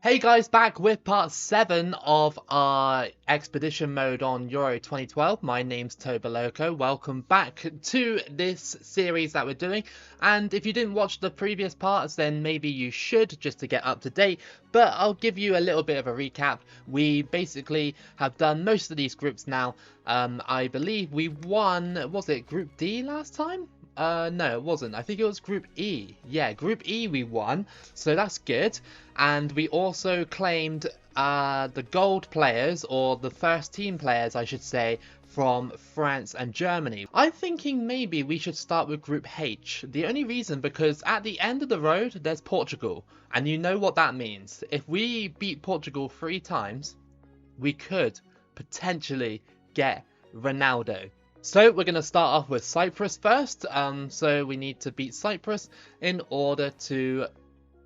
Hey guys, back with part 7 of our expedition mode on Euro 2012. My name's Toboloco. Welcome back to this series that we're doing. And if you didn't watch the previous parts, then maybe you should, just to get up to date. But I'll give you a little bit of a recap. We basically have done most of these groups now. I believe we won, was it Group D last time? No, it wasn't. I think it was Group E. Yeah, Group E we won, so that's good. And we also claimed the gold players, or the first team players, I should say, from France and Germany. I'm thinking maybe we should start with Group H. The only reason because at the end of the road, there's Portugal. And you know what that means. If we beat Portugal 3 times, we could potentially get Ronaldo. So we're going to start off with Cyprus first. So we need to beat Cyprus in order to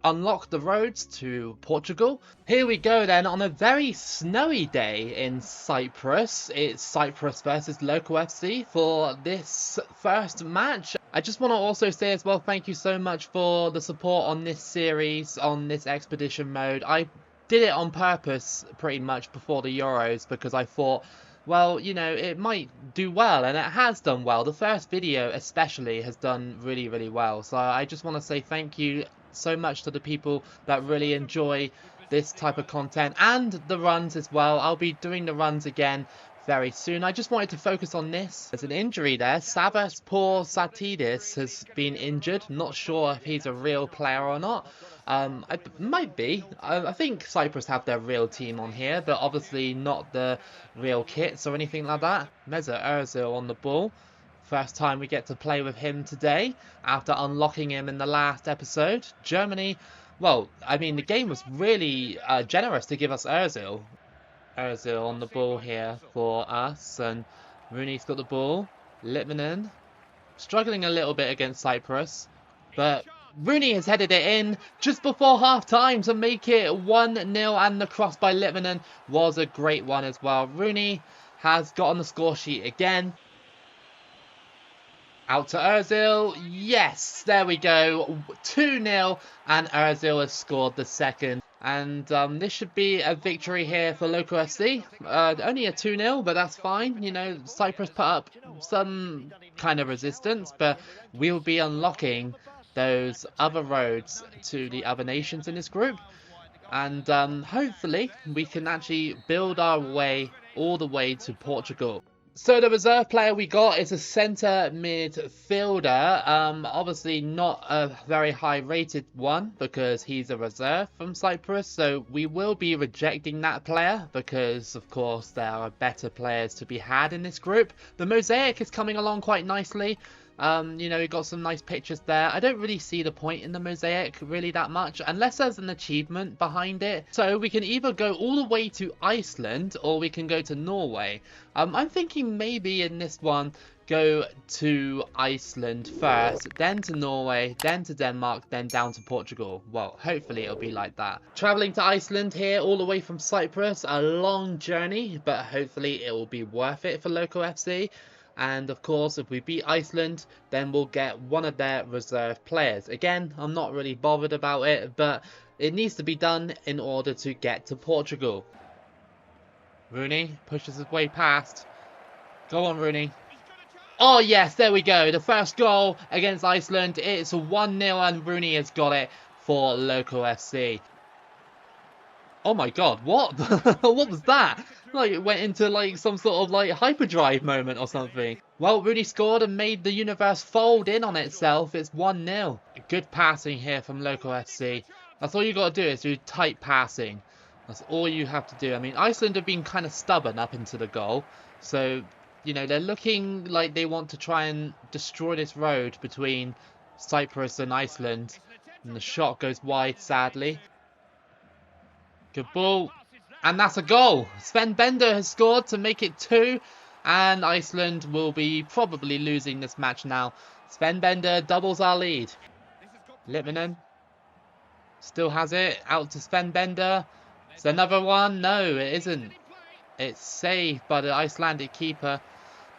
unlock the roads to Portugal. Here we go then, on a very snowy day in Cyprus. It's Cyprus versus Loco FC for this first match. I just want to also say as well, thank you so much for the support on this series, on this expedition mode. I did it on purpose pretty much before the Euros because I thought, well, you know, it might do well, and it has done well. The first video especially has done really, really well. So I just want to say thank you so much to the people that really enjoy this type of content and the runs as well. I'll be doing the runs again very soon. I just wanted to focus on this. There's an injury there. Savas Satidis has been injured. Not sure if he's a real player or not. It might be. I think Cyprus have their real team on here, but obviously not the real kits or anything like that. Mesut Ozil on the ball. First time we get to play with him today after unlocking him in the last episode. Germany, well, I mean, the game was really generous to give us Ozil. Ozil on the ball here for us, and Rooney's got the ball. Litmanen struggling a little bit against Cyprus, but Rooney has headed it in just before half-time to make it 1-0, and the cross by Litmanen was a great one as well. Rooney has got on the score sheet again. Out to Ozil. Yes, there we go. 2-0, and Ozil has scored the second. And this should be a victory here for Loco FC. Only a 2-0, but that's fine. You know, Cyprus put up some kind of resistance, but we'll be unlocking those other roads to the other nations in this group. And hopefully we can actually build our way all the way to Portugal. So the reserve player we got is a centre midfielder. Obviously not a very high rated one because he's a reserve from Cyprus. So we will be rejecting that player because of course there are better players to be had in this group. The mosaic is coming along quite nicely. You know, we got some nice pictures there. I don't really see the point in the mosaic really that much unless there's an achievement behind it. So we can either go all the way to Iceland or we can go to Norway. I'm thinking maybe in this one go to Iceland first, then to Norway, then to Denmark, then down to Portugal. Well, hopefully it'll be like that. Traveling to Iceland here all the way from Cyprus, a long journey, but hopefully it will be worth it for Loco FC. And of course, if we beat Iceland, then we'll get one of their reserve players. Again, I'm not really bothered about it, but it needs to be done in order to get to Portugal. Rooney pushes his way past. Go on, Rooney. Oh yes, there we go. The first goal against Iceland. It's 1-0 and Rooney has got it for Loco FC. Oh my god, what? What was that? Like, it went into like some sort of like hyperdrive moment or something. Well, Rooney scored and made the universe fold in on itself. It's 1-0. Good passing here from Loco FC. That's all you got to do is do tight passing. That's all you have to do. I mean, Iceland have been kind of stubborn up into the goal. So, you know, they're looking like they want to try and destroy this road between Cyprus and Iceland. And the shot goes wide, sadly. Good ball. And that's a goal. Sven Bender has scored to make it 2. And Iceland will be probably losing this match now. Sven Bender doubles our lead. Litmanen still has it. Out to Sven Bender. It's another one. No, it isn't. It's saved by the Icelandic keeper.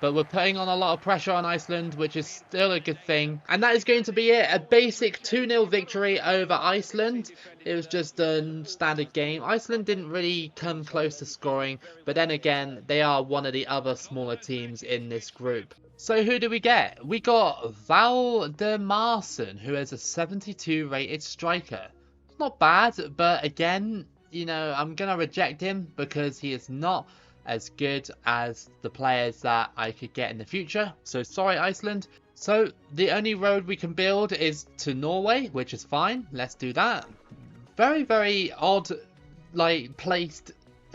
But we're putting on a lot of pressure on Iceland, which is still a good thing. And that is going to be it. A basic 2-0 victory over Iceland. It was just a standard game. Iceland didn't really come close to scoring. But then again, they are one of the other smaller teams in this group. So who do we get? We got Valdemarsen, who is a 72 rated striker. Not bad, but again, you know, I'm going to reject him because he is not as good as the players that I could get in the future. So sorry, Iceland. So the only road we can build is to Norway, which is fine. Let's do that. Very, very odd, like, placed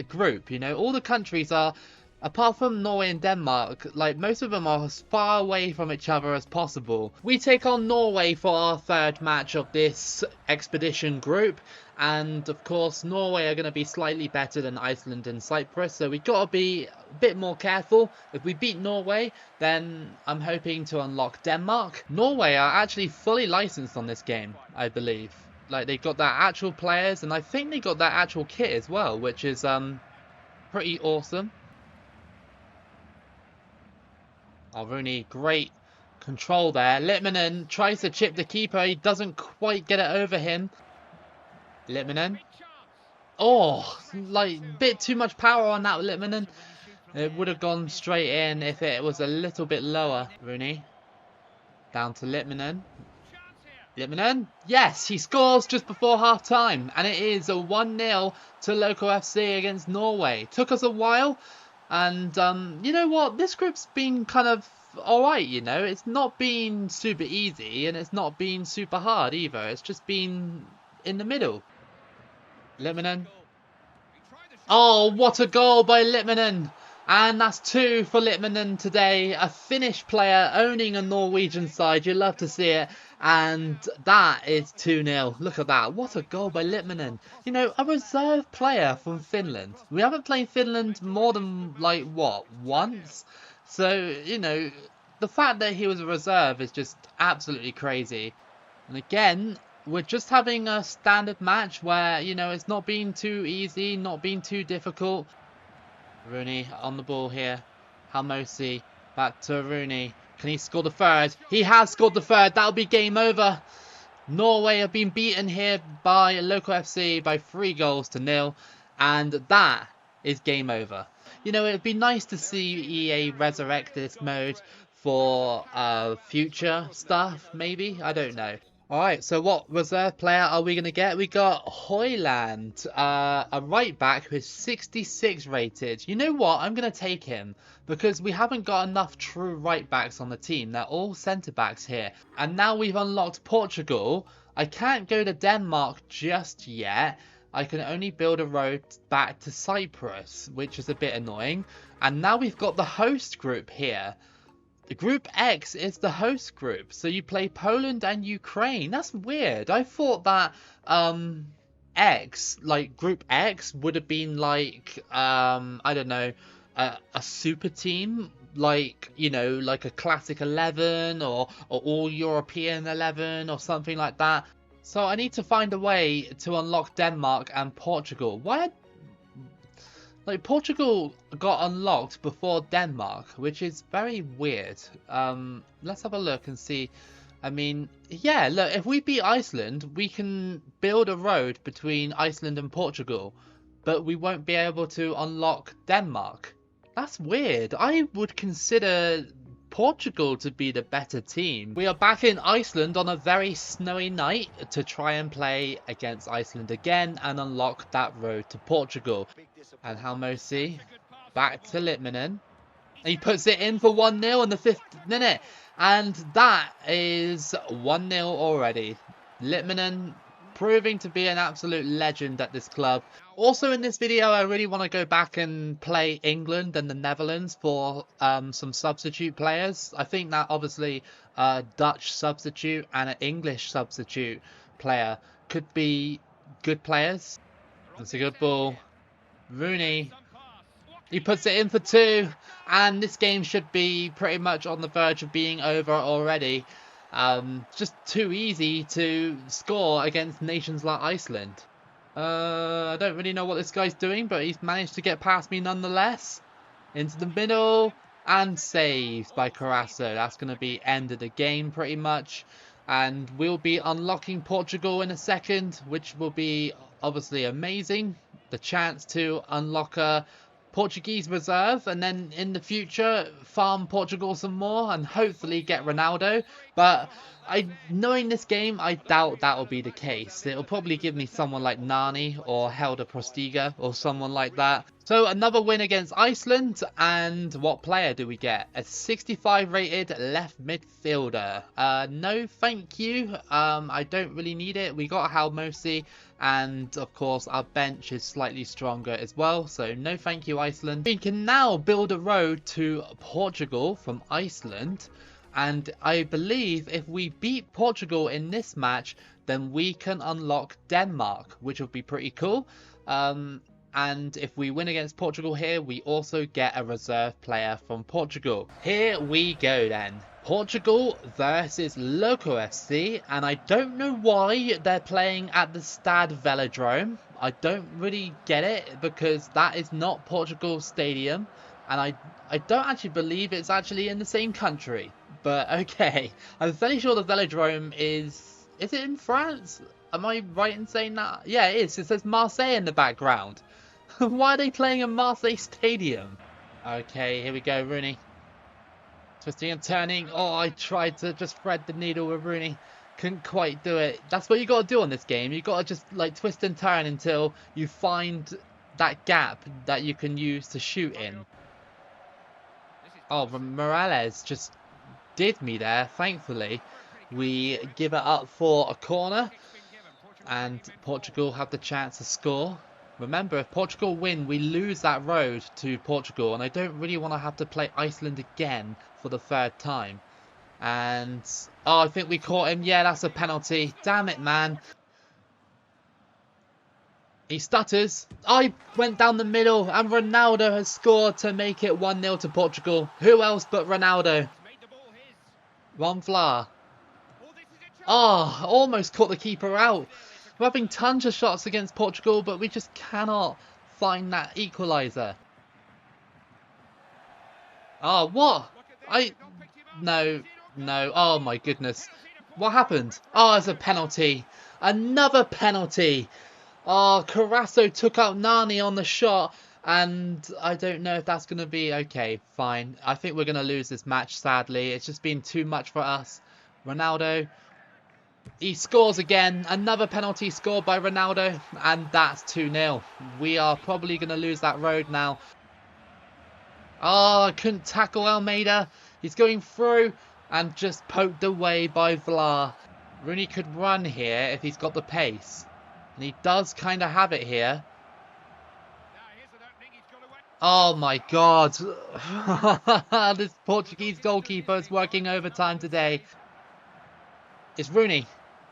group. You know, all the countries are, apart from Norway and Denmark, like, most of them are as far away from each other as possible. We take on Norway for our third match of this expedition group. And of course, Norway are going to be slightly better than Iceland and Cyprus. So we've got to be a bit more careful. If we beat Norway, then I'm hoping to unlock Denmark. Norway are actually fully licensed on this game, I believe. Like, they've got their actual players, and I think they got their actual kit as well, which is pretty awesome. Oh, Rooney, great control there. Litmanen tries to chip the keeper. He doesn't quite get it over him. Litmanen. Oh, like, bit too much power on that Litmanen. It would have gone straight in if it was a little bit lower. Rooney. Down to Litmanen. Litmanen. Yes, he scores just before half time. And it is a 1-0 to Loco FC against Norway. Took us a while. And you know what? This group's been kind of alright, you know. It's not been super easy and it's not been super hard either. It's just been in the middle. Litmanen. Oh, what a goal by Litmanen. And that's 2 for Litmanen today. A Finnish player owning a Norwegian side. You love to see it. And that is 2-0. Look at that. What a goal by Litmanen. You know, a reserve player from Finland. We haven't played Finland more than, like, what, once? So, you know, the fact that he was a reserve is just absolutely crazy. And again, we're just having a standard match where, you know, it's not been too easy, not been too difficult. Rooney on the ball here. Halmosi back to Rooney. Can he score the third? He has scored the third. That'll be game over. Norway have been beaten here by Loco FC by 3-0. And that is game over. You know, it'd be nice to see EA resurrect this mode for future stuff, maybe. I don't know. Alright, so what reserve player are we going to get? We got Hoyland, a right back who's 66 rated. You know what? I'm going to take him because we haven't got enough true right backs on the team. They're all centre backs here. And now we've unlocked Portugal. I can't go to Denmark just yet. I can only build a road back to Cyprus, which is a bit annoying. And now we've got the host group here. The Group X is the host group, so you play Poland and Ukraine. That's weird. I thought that X, like Group X, would have been like, I don't know, a super team, like, you know, like a Classic 11 or All European 11 or something like that. So I need to find a way to unlock Denmark and Portugal. Why? Like, Portugal got unlocked before Denmark, which is very weird. Let's have a look and see. I mean, yeah, look, if we beat Iceland, we can build a road between Iceland and Portugal, but we won't be able to unlock Denmark. That's weird. I would consider Portugal to be the better team. We are back in Iceland on a very snowy night to try and play against Iceland again and unlock that road to Portugal. And Halmosi back to Litmanen. He puts it in for 1-0 in the 5th minute. And that is 1-0 already. Litmanen proving to be an absolute legend at this club. Also in this video, I really want to go back and play England and the Netherlands for some substitute players. I think that obviously a Dutch substitute and an English substitute player could be good players. That's a good ball. Rooney, he puts it in for 2, and this game should be pretty much on the verge of being over already. Just too easy to score against nations like Iceland. I don't really know what this guy's doing, but he's managed to get past me nonetheless. Into the middle, and saved by Carasso. That's going to be end of the game pretty much. And we'll be unlocking Portugal in a second, which will be obviously amazing. The chance to unlock a Portuguese reserve and then in the future farm Portugal some more and hopefully get Ronaldo. But knowing this game, I doubt that will be the case. It'll probably give me someone like Nani or Helder Postiga or someone like that. So another win against Iceland, and what player do we get? A 65 rated left midfielder. No thank you. I don't really need it. We got Halmosi, and of course our bench is slightly stronger as well, so no thank you Iceland. We can now build a road to Portugal from Iceland, and I believe if we beat Portugal in this match, then we can unlock Denmark, which will be pretty cool. And if we win against Portugal here, we also get a reserve player from Portugal. Here we go then. Portugal versus Loco FC, and I don't know why they're playing at the Stade Velodrome. I don't really get it, because that is not Portugal's stadium, and I don't actually believe it's actually in the same country. But okay, I'm fairly sure the Velodrome is it in France? Am I right in saying that? Yeah, it is. It says Marseille in the background. Why are they playing in Marseille Stadium? Okay, here we go, Rooney. Twisting and turning. Oh, I tried to just thread the needle with Rooney. Couldn't quite do it. That's what you got to do on this game. You got to just like twist and turn until you find that gap that you can use to shoot in. Oh, Morales just did me there, thankfully. We give it up for a corner, and Portugal have the chance to score. Remember, if Portugal win, we lose that road to Portugal, and I don't really want to have to play Iceland again for the third time. And, oh, I think we caught him. Yeah, that's a penalty. Damn it, man. He stutters. I went down the middle, and Ronaldo has scored to make it 1-0 to Portugal. Who else but Ronaldo? Ron Vlaar. Oh, almost caught the keeper out. We're having tons of shots against Portugal, but we just cannot find that equaliser. Oh, what? No. Oh, my goodness. What happened? Oh, it's a penalty. Another penalty. Oh, Carasso took out Nani on the shot, and I don't know if that's going to be okay. Fine. I think we're going to lose this match, sadly. It's just been too much for us. Ronaldo. He scores again. Another penalty scored by Ronaldo, and that's 2-0. We are probably going to lose that road now. Oh, I couldn't tackle Almeida. He's going through and just poked away by Vlaar. Rooney could run here if he's got the pace. And he does kind of have it here. Oh my God. This Portuguese goalkeeper is working overtime today. It's Rooney.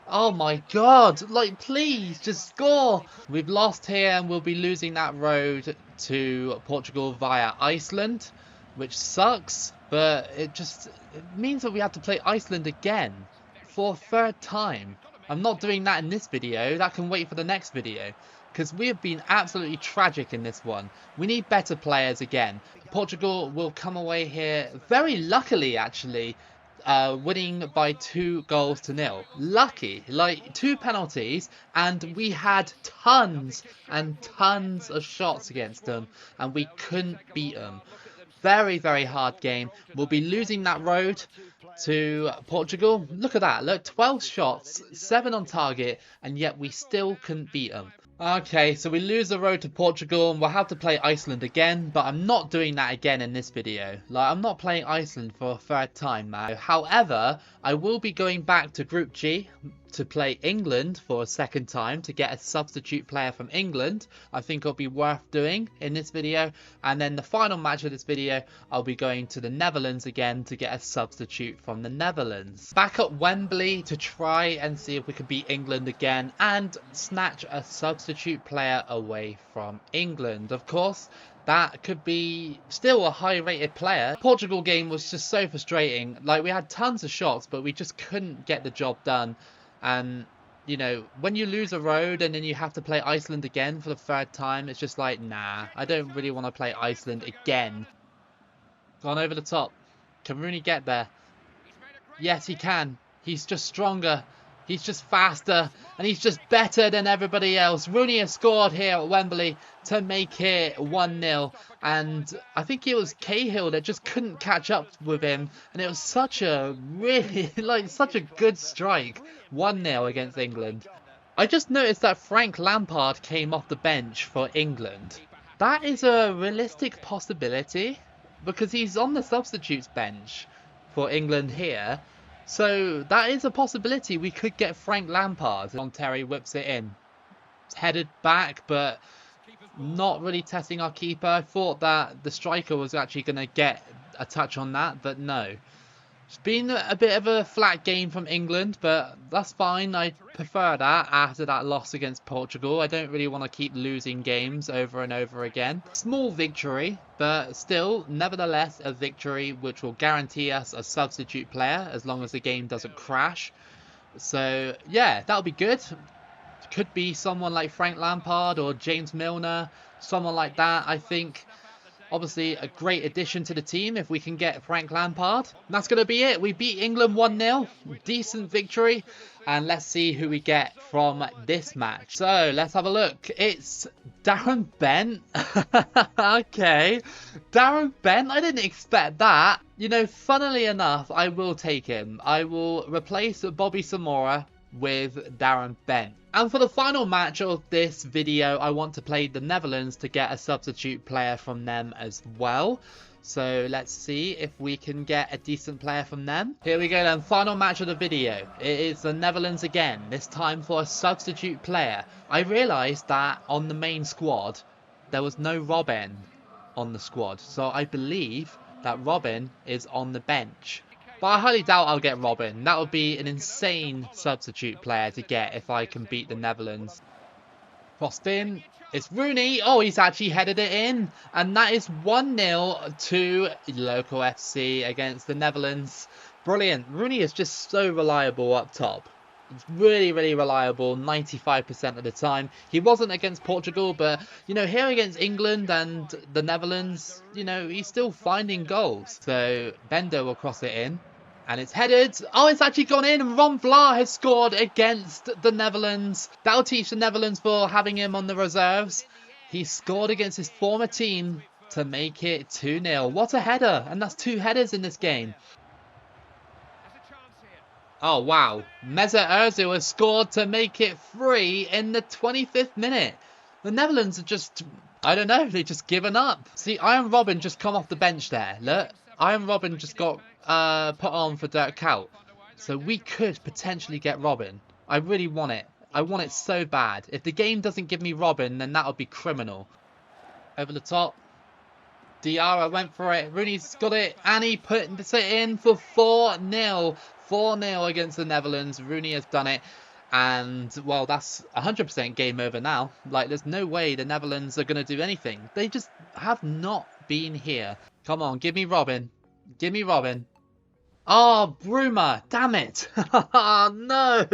Oh my God. Like, please, just score. We've lost here and we'll be losing that road to Portugal via Iceland, which sucks. But it means that we have to play Iceland again for a third time. I'm not doing that in this video. That can wait for the next video. Because we have been absolutely tragic in this one. We need better players again. Portugal will come away here very luckily, actually. Winning by 2-0. Lucky, like 2 penalties, and we had tons and tons of shots against them, and we couldn't beat them. Very, very hard game. We'll be losing that road to Portugal. Look at that. Look, 12 shots, 7 on target, and yet we still couldn't beat them. Okay, so we lose the road to Portugal, and we'll have to play Iceland again, but I'm not doing that again in this video. Like, I'm not playing Iceland for a third time, man. However, I will be going back to Group G to play England for a second time to get a substitute player from England. I think it'll be worth doing in this video. And then the final match of this video, I'll be going to the Netherlands again to get a substitute from the Netherlands. Back at Wembley to try and see if we can beat England again and snatch a substitute player away from England. Of course, that could be still a high rated player. Portugal game was just so frustrating. Like, we had tons of shots, but we just couldn't get the job done. And, you know, when you lose a road and then you have to play Iceland again for the third time, it's just like, nah, I don't really want to play Iceland again. Gone over the top. Can Rooney get there? Yes, he can. He's just stronger. He's just faster. And he's just better than everybody else. Rooney has scored here at Wembley to make it 1-0. And I think it was Cahill that just couldn't catch up with him. And it was such a really, such a good strike. 1-0 against England. I just noticed that Frank Lampard came off the bench for England. That is a realistic possibility because he's on the substitutes bench for England here. So that is a possibility. We could get Frank Lampard. Terry whips it in. It's headed back, but not really testing our keeper. I thought that the striker was actually going to get a touch on that, but no. It's been a bit of a flat game from England, but that's fine. I prefer that after that loss against Portugal. I don't really want to keep losing games over and over again. Small victory, but still, nevertheless, a victory which will guarantee us a substitute player as long as the game doesn't crash. So, yeah, that'll be good. Could be someone like Frank Lampard or James Milner, someone like that, I think. Obviously, a great addition to the team if we can get Frank Lampard. And that's going to be it. We beat England 1-0. Decent victory. And let's see who we get from this match. So, let's have a look. It's Darren Bent. Okay. Darren Bent. I didn't expect that. You know, funnily enough, I will take him. I will replace Bobby Samora with Darren Bent. And for the final match of this video, I want to play the Netherlands to get a substitute player from them as well. So let's see if we can get a decent player from them. Here we go then, final match of the video. It is the Netherlands again, this time for a substitute player. I realised that on the main squad, there was no Robin on the squad. So I believe that Robin is on the bench. But I highly doubt I'll get Robin. That would be an insane substitute player to get if I can beat the Netherlands. Crossed in. It's Rooney. Oh, he's actually headed it in. And that is 1-0 to Loco FC against the Netherlands. Brilliant. Rooney is just so reliable up top. It's really, really reliable 95% of the time. He wasn't against Portugal, but, you know, here against England and the Netherlands, you know, he's still finding goals. So, Bender will cross it in. And it's headed. Oh, it's actually gone in. And Ron Vlaar has scored against the Netherlands. That'll teach the Netherlands for having him on the reserves. He scored against his former team to make it 2-0. What a header. And that's 2 headers in this game. Oh, wow. Mesut Ozil has scored to make it 3 in the 25th minute. The Netherlands are just, I don't know, they've just given up. See, Iron Robin just come off the bench there. Look, Iron Robin just got put on for Dirk Kuyt. So we could potentially get Robin. I really want it. I want it so bad. If the game doesn't give me Robin, then that would be criminal. Over the top. Diarra went for it. Rooney's got it. And he put it in for 4-0. 4-0 against the Netherlands. Rooney has done it. And, well, that's 100% game over now. Like, there's no way the Netherlands are going to do anything. They just have not been here. Come on, give me Robin. Give me Robin. Oh, Bruma. Damn it. Oh, no.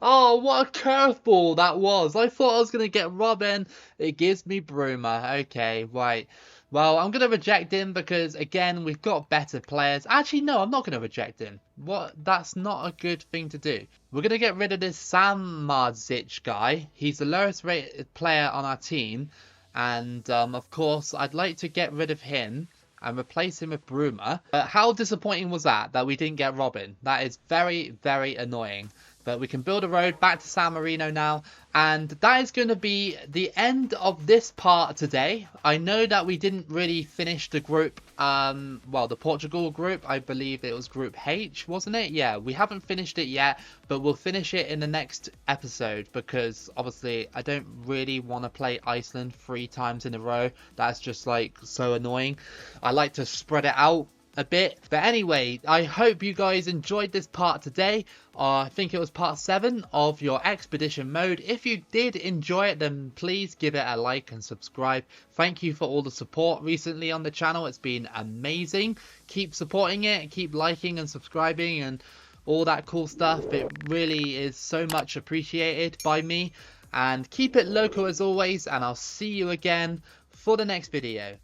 Oh, what a curveball that was. I thought I was going to get Robin. It gives me Bruma. Okay, right. Well, I'm going to reject him because, again, we've got better players. Actually, no, I'm not going to reject him. What? That's not a good thing to do. We're going to get rid of this Samardzic guy. He's the lowest rated player on our team. And, of course, I'd like to get rid of him and replace him with Bruma. But how disappointing was that we didn't get Robin? That is very, very annoying. But we can build a road back to San Marino now. And that is going to be the end of this part today. I know that we didn't really finish the group, well, the Portugal group. I believe it was Group H, wasn't it? Yeah, we haven't finished it yet, but we'll finish it in the next episode. Because, obviously, I don't really want to play Iceland 3 times in a row. That's just, like, so annoying. I like to spread it out a bit. But anyway, I hope you guys enjoyed this part today. I think it was part 7 of your expedition mode. If you did enjoy it, then please give it a like and subscribe. Thank you for all the support recently on the channel. It's been amazing. Keep supporting it, keep liking and subscribing and all that cool stuff. It really is so much appreciated by me. And keep it loco as always, and I'll see you again for the next video.